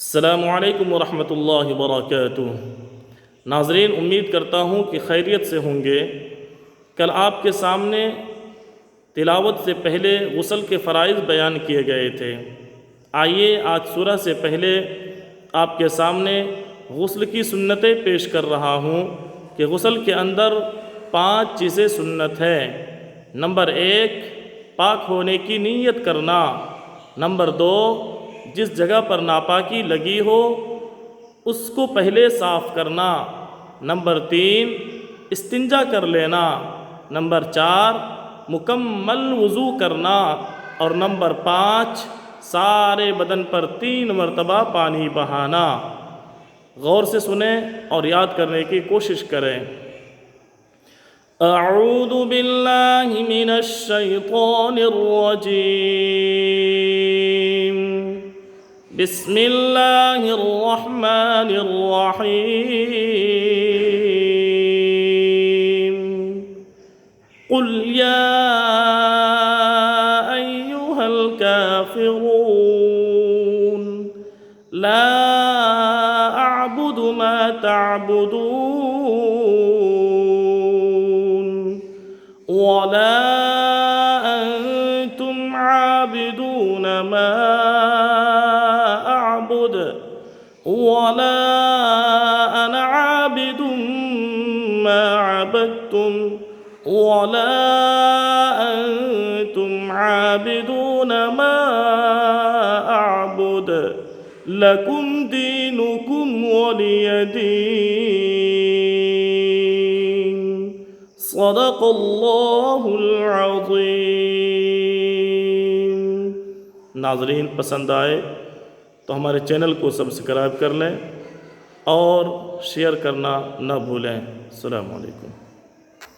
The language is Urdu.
السلام علیکم ورحمۃ اللہ وبرکاتہ۔ ناظرین، امید کرتا ہوں کہ خیریت سے ہوں گے۔ کل آپ کے سامنے تلاوت سے پہلے غسل کے فرائض بیان کیے گئے تھے۔ آئیے آج سورہ سے پہلے آپ کے سامنے غسل کی سنتیں پیش کر رہا ہوں کہ غسل کے اندر 5 چیزیں سنت ہے۔ نمبر 1، پاک ہونے کی نیت کرنا۔ نمبر 2، جس جگہ پر ناپاکی لگی ہو اس کو پہلے صاف کرنا۔ نمبر 3، استنجا کر لینا۔ نمبر 4، مکمل وضو کرنا۔ اور نمبر 5، سارے بدن پر 3 مرتبہ پانی بہانا۔ غور سے سنیں اور یاد کرنے کی کوشش کریں۔ اعوذ باللہ من الشیطان الرجیم، بسم اللہ الرحمن الرحیم۔ قل یا ایہا الکافرون لا اعبد ما تعبدون ولا انتم عابدون ما اعبد ولا انا عابد ما عبدتم ولا انتم عابدون ما اعبد لکم دینکم ولی دین۔ صدق اللہ العظیم۔ ناظرین، پسند آئے تو ہمارے چینل کو سبسکرائب کر لیں اور شیئر کرنا نہ بھولیں۔ السلام علیکم۔